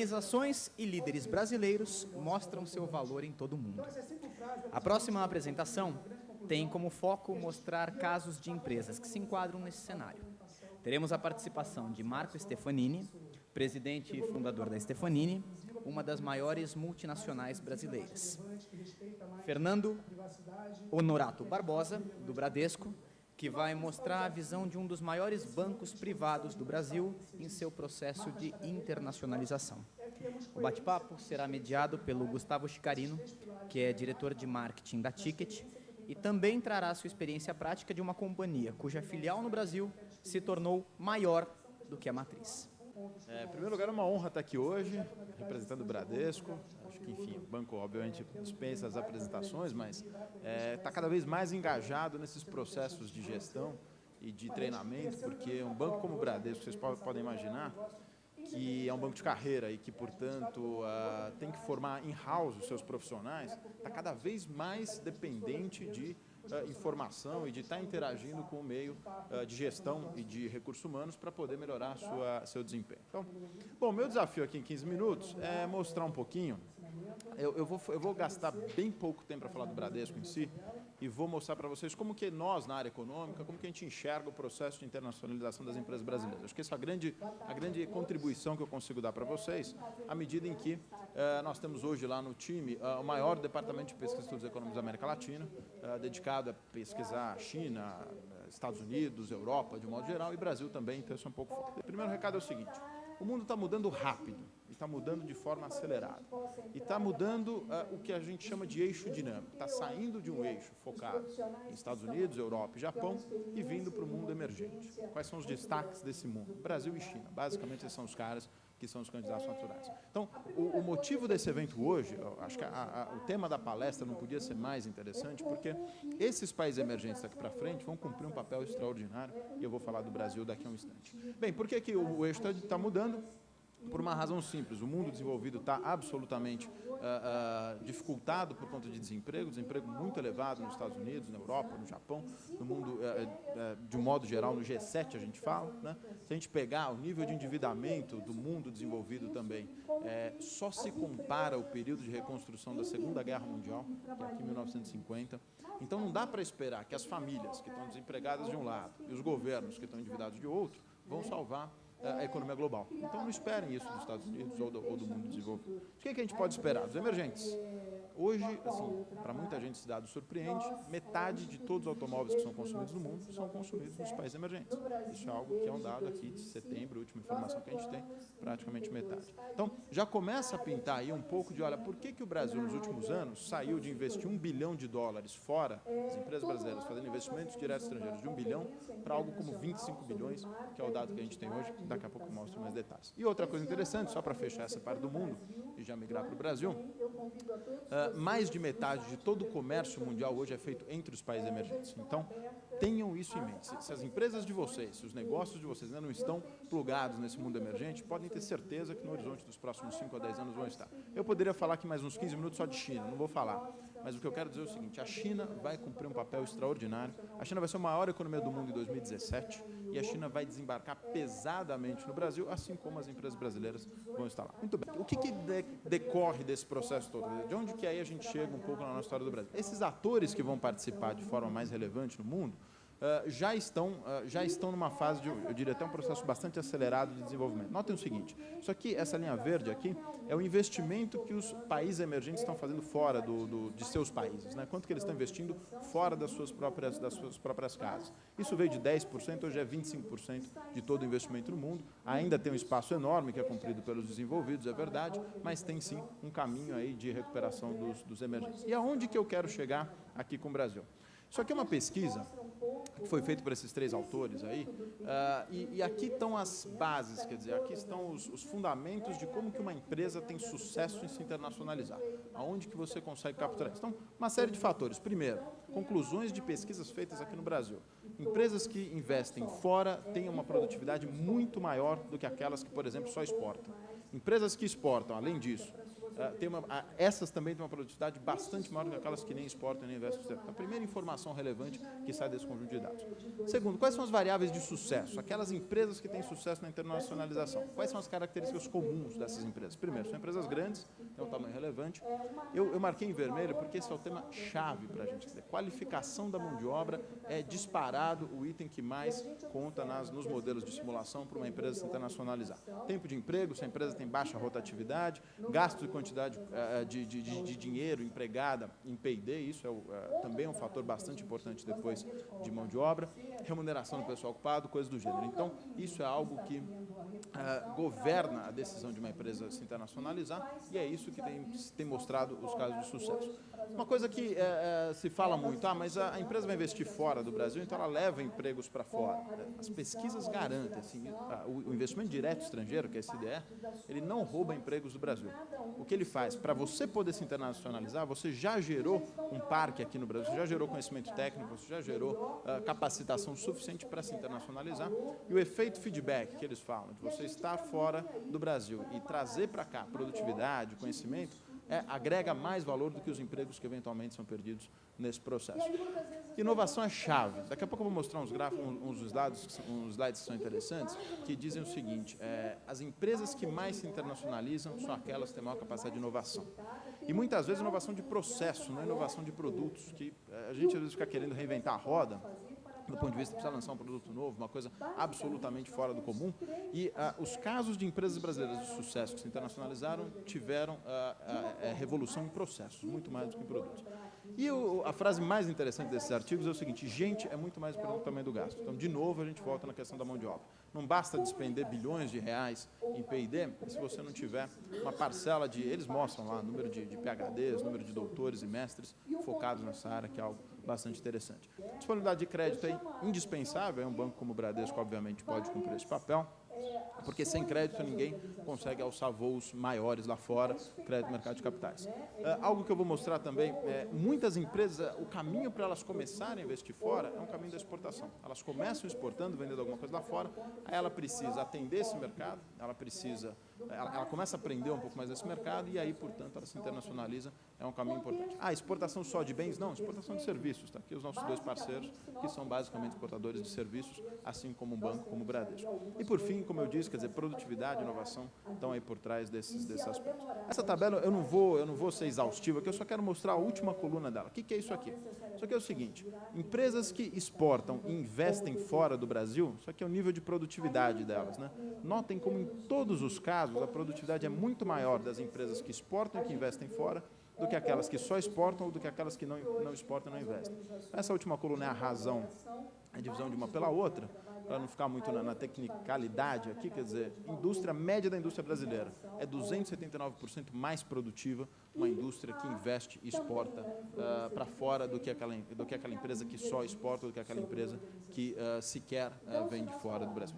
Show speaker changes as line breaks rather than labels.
Organizações e líderes brasileiros mostram seu valor em todo o mundo. A próxima apresentação tem como foco mostrar casos de empresas que se enquadram nesse cenário. Teremos a participação de Marco Stefanini, presidente e fundador da Stefanini, uma das maiores multinacionais brasileiras. Fernando Honorato Barbosa, do Bradesco, que vai mostrar a visão de um dos maiores bancos privados do Brasil em seu processo de internacionalização. O bate-papo será mediado pelo Gustavo Chicarino, que é diretor de marketing da Ticket, e também trará sua experiência prática de uma companhia cuja filial no Brasil se tornou maior do que a matriz.
Em primeiro lugar, é uma honra estar aqui hoje, representando o Bradesco. Acho que, enfim, o banco, obviamente, dispensa as apresentações, mas está cada vez mais engajado nesses processos de gestão e de treinamento, porque um banco como o Bradesco, vocês podem imaginar, que é um banco de carreira e que, portanto, tem que formar in-house os seus profissionais, está cada vez mais dependente de informação e de estar interagindo com o meio de gestão e de recursos humanos para poder melhorar seu desempenho. Então, bom, meu desafio aqui em 15 minutos é mostrar um pouquinho. Eu vou gastar bem pouco tempo para falar do Bradesco em si e vou mostrar para vocês como que nós, na área econômica, como que a gente enxerga o processo de internacionalização das empresas brasileiras. Acho que essa é a grande contribuição que eu consigo dar para vocês, à medida em que nós temos hoje lá no time o maior departamento de pesquisa e estudos econômicos da América Latina, dedicado a pesquisar China, Estados Unidos, Europa, de um modo geral, e Brasil também, então isso é um pouco forte. O primeiro recado é o seguinte: o mundo está mudando rápido, e está mudando de forma acelerada. E está mudando o que a gente chama de eixo dinâmico. Está saindo de um eixo focado em Estados Unidos, Europa e Japão e vindo para o mundo emergente. Quais são os destaques desse mundo? Brasil e China. Basicamente, esses são os caras que são os candidatos naturais. Então, o motivo desse evento hoje, acho que o tema da palestra não podia ser mais interessante, porque esses países emergentes daqui para frente vão cumprir um papel extraordinário, e eu vou falar do Brasil daqui a um instante. Bem, por que o eixo está mudando? Por uma razão simples: o mundo desenvolvido está absolutamente dificultado por conta de desemprego muito elevado nos Estados Unidos, na Europa, no Japão, no mundo, de um modo geral, no G7 a gente fala, né? Se a gente pegar o nível de endividamento do mundo desenvolvido também, só se compara o período de reconstrução da Segunda Guerra Mundial, que é aqui em 1950, então não dá para esperar que as famílias que estão desempregadas de um lado e os governos que estão endividados de outro vão salvar a economia global. Então não esperem isso dos Estados Unidos ou do mundo desenvolvido. O que a gente pode esperar? Dos emergentes. Hoje, assim, para muita gente esse dado surpreende, metade de todos os automóveis que são consumidos no mundo são consumidos nos países emergentes. Isso é algo que é um dado aqui de setembro, a última informação que a gente tem, praticamente metade. Então, já começa a pintar aí um pouco de, olha, por que o Brasil nos últimos anos saiu de investir $1 bilhão fora, as empresas brasileiras fazendo investimentos diretos estrangeiros de $1 bilhão para algo como 25 bilhões, que é o dado que a gente tem hoje, daqui a pouco eu mostro mais detalhes. E outra coisa interessante, só para fechar essa parte do mundo e já migrar para o Brasil, mais de metade de todo o comércio mundial hoje é feito entre os países emergentes. Então, tenham isso em mente. Se as empresas de vocês, se os negócios de vocês ainda não estão plugados nesse mundo emergente, podem ter certeza que no horizonte dos próximos 5 a 10 anos vão estar. Eu poderia falar aqui mais uns 15 minutos só de China, não vou falar. Mas o que eu quero dizer é o seguinte: a China vai cumprir um papel extraordinário. A China vai ser a maior economia do mundo em 2017 e a China vai desembarcar pesadamente no Brasil, assim como as empresas brasileiras vão estar lá. Muito bem. O que decorre desse processo todo? De onde que aí a gente chega um pouco na nossa história do Brasil? Esses atores que vão participar de forma mais relevante no mundo já estão numa fase de, eu diria, até um processo bastante acelerado de desenvolvimento. Notem o seguinte: isso aqui, essa linha verde aqui, é o investimento que os países emergentes estão fazendo fora de seus países, né? Quanto que eles estão investindo fora das suas próprias casas. Isso veio de 10%, hoje é 25% de todo o investimento no mundo. Ainda tem um espaço enorme que é cumprido pelos desenvolvidos, é verdade, mas tem sim um caminho aí de recuperação dos emergentes. E aonde que eu quero chegar aqui com o Brasil? Isso aqui é uma pesquisa que foi feita por esses 3 autores aí, e aqui estão as bases, quer dizer, aqui estão os fundamentos de como que uma empresa tem sucesso em se internacionalizar, aonde que você consegue capturar isso. Então, uma série de fatores. Primeiro, conclusões de pesquisas feitas aqui no Brasil. Empresas que investem fora têm uma produtividade muito maior do que aquelas que, por exemplo, só exportam. Empresas que exportam, além disso, essas também têm uma produtividade bastante maior do que aquelas que nem exportam e nem investem no exterior. A primeira informação relevante que sai desse conjunto de dados. Segundo, quais são as variáveis de sucesso? Aquelas empresas que têm sucesso na internacionalização. Quais são as características comuns dessas empresas? Primeiro, são empresas grandes, têm um tamanho relevante. Eu marquei em vermelho porque esse é o tema chave para a gente. Quer dizer, qualificação da mão de obra é disparado o item que mais conta nos modelos de simulação para uma empresa se internacionalizar. Tempo de emprego, se a empresa tem baixa rotatividade, gasto e quantidade de dinheiro empregada em P&D, isso também é um fator bastante importante depois de mão de obra, remuneração do pessoal ocupado, coisas do gênero. Então, isso é algo que governa a decisão de uma empresa se internacionalizar e é isso que tem mostrado os casos de sucesso. Uma coisa que se fala muito, mas a empresa vai investir fora do Brasil, então ela leva empregos para fora. As pesquisas garantem, assim, o investimento direto estrangeiro, que é esse IDE, ele não rouba empregos do Brasil. O que ele faz? Para você poder se internacionalizar, você já gerou um parque aqui no Brasil, você já gerou conhecimento técnico, você já gerou capacitação suficiente para se internacionalizar. E o efeito feedback que eles falam, de você estar fora do Brasil e trazer para cá produtividade, conhecimento, agrega mais valor do que os empregos que eventualmente são perdidos nesse processo. Inovação é chave. Daqui a pouco eu vou mostrar uns gráficos, uns slides que são interessantes, que dizem o seguinte, as empresas que mais se internacionalizam são aquelas que têm maior capacidade de inovação. E muitas vezes inovação de processo, não inovação de produtos, que a gente às vezes fica querendo reinventar a roda, do ponto de vista de precisar lançar um produto novo, uma coisa absolutamente fora do comum. E os casos de empresas brasileiras de sucesso que se internacionalizaram tiveram revolução em processos, muito mais do que em produtos. E a frase mais interessante desses artigos é o seguinte, gente é muito mais importante do tamanho do gasto. Então, de novo, a gente volta na questão da mão de obra. Não basta despender bilhões de reais em P&D se você não tiver uma parcela eles mostram lá, número de PhDs, número de doutores e mestres focados nessa área, que é algo bastante interessante. Disponibilidade de crédito é indispensável, um banco como o Bradesco, obviamente, pode cumprir esse papel, porque sem crédito ninguém consegue alçar voos maiores lá fora, crédito no mercado de capitais. Algo que eu vou mostrar também, muitas empresas, o caminho para elas começarem a investir fora é um caminho da exportação. Elas começam exportando, vendendo alguma coisa lá fora, aí ela precisa atender esse mercado, ela começa a aprender um pouco mais desse mercado e aí, portanto, ela se internacionaliza, é um caminho importante. Exportação só de bens? Não, exportação de serviços. Tá aqui os nossos dois parceiros, que são basicamente exportadores de serviços, assim como um banco como o Bradesco. E, por fim, como eu disse, quer dizer, produtividade e inovação estão aí por trás desses aspectos. Essa tabela, eu não vou ser exaustivo aqui, eu só quero mostrar a última coluna dela. O que é isso aqui? Isso aqui é o seguinte, empresas que exportam e investem fora do Brasil, isso aqui é o nível de produtividade delas, né? Notem como em todos os casos a produtividade é muito maior das empresas que exportam e que investem fora do que aquelas que só exportam ou do que aquelas que não exportam e não investem. Essa última coluna é a razão, a divisão de uma pela outra, para não ficar muito na tecnicalidade aqui, quer dizer, indústria média da indústria brasileira é 279% mais produtiva uma indústria que investe e exporta para fora do que aquela empresa que só exporta, do que aquela empresa que sequer vende fora do Brasil.